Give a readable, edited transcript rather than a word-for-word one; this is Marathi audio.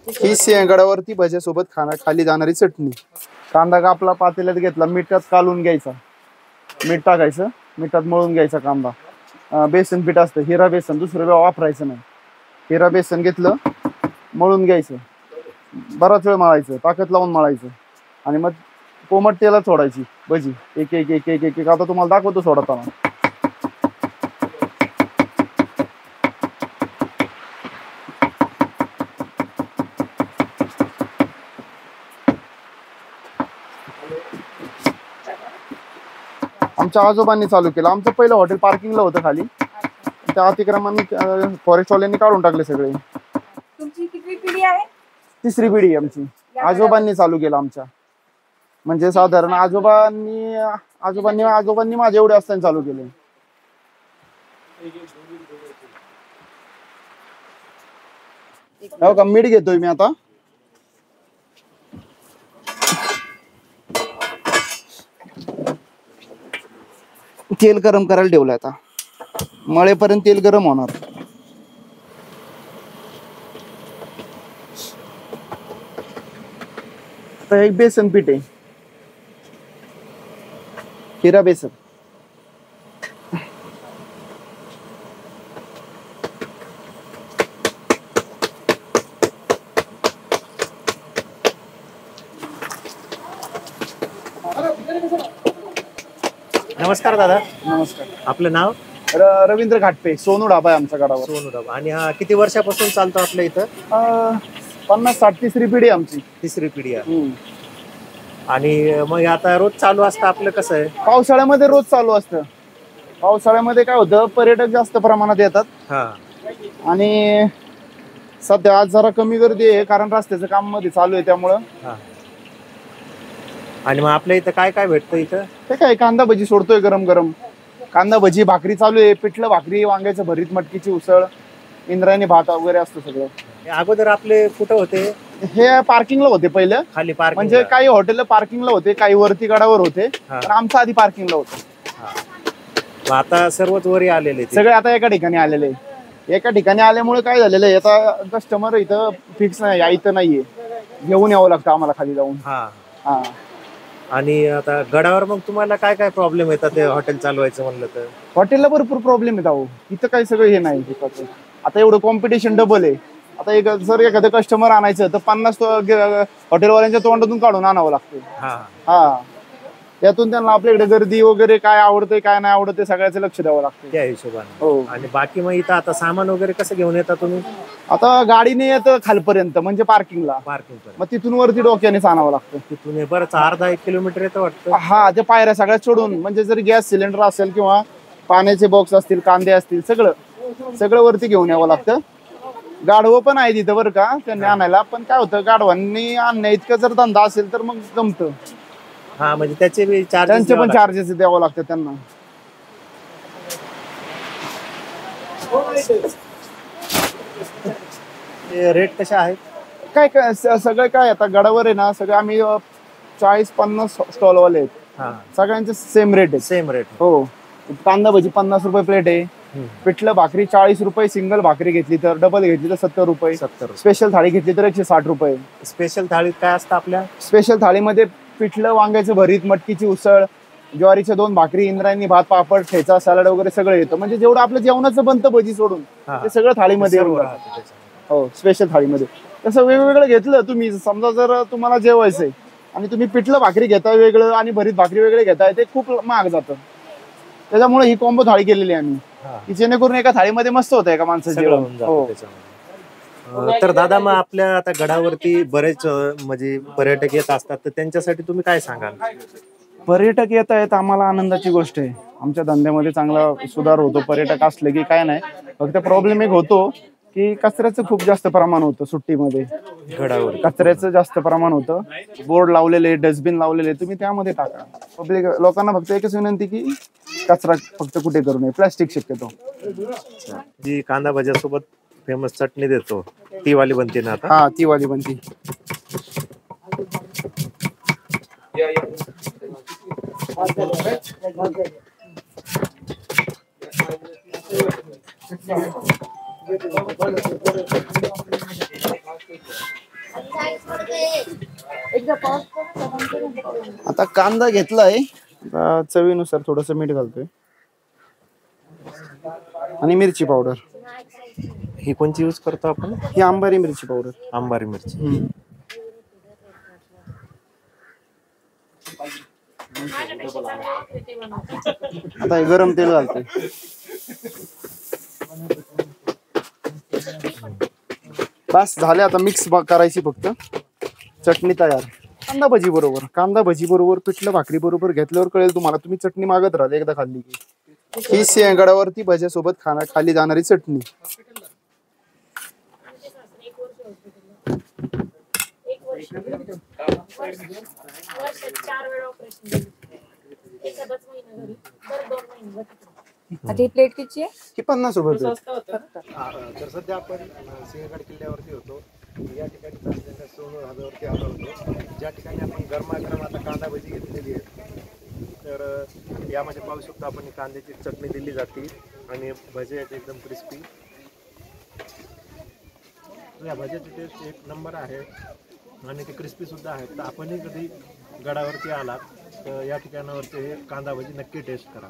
ही सिंहगडावरती भज्यासोबत खाली जाणारी चटणी। कांदा कापला, पातेल्यात घेतला, मिठात कालून घ्यायचा, मीठ टाकायचं, मिठात मळून घ्यायचा कांदा। बेसन पीठ असतं, हिरा बेसन, दुसरं वापरायचं नाही। हिरा बेसन घेतलं, मळून घ्यायचं, बराच वेळ मळायचं, ताकद लावून मळायचं आणि मग कोमट तेलात सोडायची भजी। एक एक एक एक एक आता तुम्हाला दाखवतो सोडताना। आमच्या आजोबांनी चालू केलं। आमचं पहिलं हॉटेल पार्किंगला होतं खाली, त्या अतिक्रमणाने फॉरेस्टवाल्यांनी काढून टाकले सगळे। तुमची किती पिढी आहे? तिसरी पिढी आहे आमची। आजोबांनी चालू केलं आमच्या, म्हणजे साधारण आजोबांनी माझ्या एवढे असताना चालू केले। हो का, मीठ घेतोय मी आता। तेल गरम करायला ठेवलं, आता मळेपर्यंत तेल गरम होणार। आता एक बेसन पीठ आहे, हिरा बेसन। नमस्कार दादा। नमस्कार। आपलं नाव? रवींद्र घाटपे, सोनू ढाबा आहे आमच्या गडावर। सोनू ढाबा। आणि हा किती वर्षापासून चालतो आपल्या इथं? 50-60 तिसरी पिढी आमची। तिसरी पिढी आहे। आणि मग आता रोज चालू असतं आपलं, कसं आहे? पावसाळ्यामध्ये रोज चालू असतं। पावसाळ्यामध्ये काय होतं, पर्यटक जास्त प्रमाणात येतात। आणि सध्या आज जरा कमी गर्दी आहे, कारण रस्त्याचं काम मध्ये चालू आहे त्यामुळं। आणि मग आपल्या इथं काय काय भेटतं इथं? ते काय, कांदा भजी सोडतोय गरम गरम, कांदा भजी, भाकरी चालू आहे, पिठलं भाकरी, वांग्याचं भरीत, मटकीची उसळ, इंद्रायणी भात वगैरे असतं सगळं। अगोदर आपले कुठं होते? हे पार्किंगला होते पहिलं, खाली पार्किंग, म्हणजे काही हॉटेल पार्किंगला होते, काही वरती गडावर होते, पण आमचं आधी पार्किंगला होतं। आता सर्वच वरी आलेले सगळे आता एका ठिकाणी आलेले। एका ठिकाणी आल्यामुळे काय झालेलं आहे, आता कस्टमर इथं फिक्स नाही, इथं नाहीये, घेऊन यावं लागतं आम्हाला खाली जाऊन। हा। आणि आता गडावर मग तुम्हाला काय काय प्रॉब्लेम येतात ते हॉटेल चालवायचं म्हणलं तर? हॉटेलला भरपूर प्रॉब्लेम येत, अहो इथं काही सगळं हे नाही। आता एवढं कॉम्पिटिशन डबल आहे। आता जर एखादं कस्टमर आणायचं तर 50 हॉटेलवाल्यांच्या तोंडातून काढून आणावं लागतं। हा, त्यातून त्यांना आपल्याकडे गर्दी वगैरे, काय आवडतंय काय नाही आवडत, सगळ्याचं लक्ष द्यावं लागतं त्या हिशोबाने। हो। आणि बाकी मग इथं आता सामान वगैरे कसं घेऊन येता तुम्ही? आता गाडीने येतं खालपर्यंत, म्हणजे पार्किंगला, मग तिथून वरती डोक्यानेच आणावं लागतं। तिथून बरंच अर्धा-1 किलोमीटर येतं वाटतं। हा, ते पायऱ्या सगळ्यात सोडून, म्हणजे जर गॅस सिलेंडर असेल किंवा पाण्याचे बॉक्स असतील, कांदे असतील, सगळं वरती घेऊन यावं लागतं। गाढवं पण आहे तिथं बरं का, त्यांनी आणायला, पण काय होतं, गाढवांनी आणण्या इतकं जर धंदा असेल तर मग जमतं। म्हणजे त्यांचे पण चार्जेस द्यावं लागतं त्यांना। रेट कशा आहेत? काय सगळं काय, आता गडावर आहे ना, सगळं आम्ही 40-50 स्टॉलवाले आहेत, सगळ्यांचे सेम रेट आहे। Same rate? हो। कांदा भजी 50 रुपये प्लेट आहे, पिठलं भाकरी 40 रुपये, सिंगल भाकरी घेतली तर, डबल घेतली तर 70 रुपये, स्पेशल थाळी घेतली तर 160 रुपये। स्पेशल थाळीत काय असतं आपल्या? स्पेशल थाळीमध्ये पिठलं, वांग्याचं भरीत, मटकीची उसळ, ज्वारीच्या 2 भाकरी, इंद्रायणी भात, पापड, ठेचा, सॅलड वगैरे सगळं येतं। म्हणजे जेवढं आपलं जेवणाचं बनतं भजी सोडून, ते सगळं थाळीमध्ये येऊन जातं। हो, स्पेशल थाळीमध्ये। तसं वेगवेगळं घेतलं तुम्ही, समजा जर तुम्हाला जेवायचंय आणि तुम्ही पिठलं भाकरी घेताय वेगळं आणि भरीत भाकरी वेगळे घेताय, ते खूप महाग जातं। त्याच्यामुळे ही कॉम्बो थाळी केलेली आहे आम्ही, की जेणेकरून एका थाळीमध्ये मस्त होतं एका माणसाचं जेवण। हो। तर दादा, मग आपल्या आता गडावरती बरेच म्हणजे पर्यटक येत असतात, तर त्यांच्यासाठी तुम्ही काय सांगाल? पर्यटक येत आहेत, आम्हाला आनंदाची गोष्ट आहे। आमच्या धंद्यामध्ये चांगला सुधार होतो पर्यटक असले की। काय नाही, फक्त प्रॉब्लेम एक होतो की कचऱ्याचं खूप जास्त प्रमाण होतं सुट्टीमध्ये, गडावर कचऱ्याचं जास्त प्रमाण होतं। बोर्ड लावलेले, डस्टबिन लावलेले, तुम्ही त्यामध्ये टाका। पब्लिक लोकांना फक्त एकच विनंती की कचरा फक्त कुठे करू नये, प्लास्टिक शक्यतो। जी कांदा भज्यासोबत फेमस चटणी देतो, ती वाली बनते ना आता? हा, ती वाली बनते। एकदा पाऊस पडला का बंद करून. आता कांदा घेतलाय, आता चवीनुसार थोडस मीठ घालतोय आणि मिरची पावडर. ही कोणची यूज करतो आपण? ही अंबारी मिरची पावडर. अंबारी मिरची. आता हे गरम तेल घालतोय. बस झाले, आता मिक्स करायची फक्त. चटणी तयार. कांदा भजी बरोबर पिठलं भाकरी बरोबर घेतल्यावर कळेल तुम्हाला, तुम्ही चटणी मागत राहाल एकदा खाल्ली की. ही गडावरती भज्यासोबत खाली जाणारी चटणी. आता ही प्लेट किती आहे? ही 50 रुपये plate. तर सध्या आपण सिंहगड किल्ल्यावरती होतो. या ठिकाणी सोनू धाब्यावरती आलो होतो, ज्या ठिकाणी आपण गरमागरम आता कांदा भजी घेतलेली आहे. तर यामध्ये पाहू शकतो आपण कांद्याची चटणी दिली जाते आणि भजे आहेत एकदम क्रिस्पी. या भज्याची टेस्ट एक नंबर आहे आणि ते क्रिस्पी सुद्धा आहेत. तर आपणही कधी गडावरती आलात तर या ठिकाणावरती हे कांदा भजी नक्की टेस्ट करा.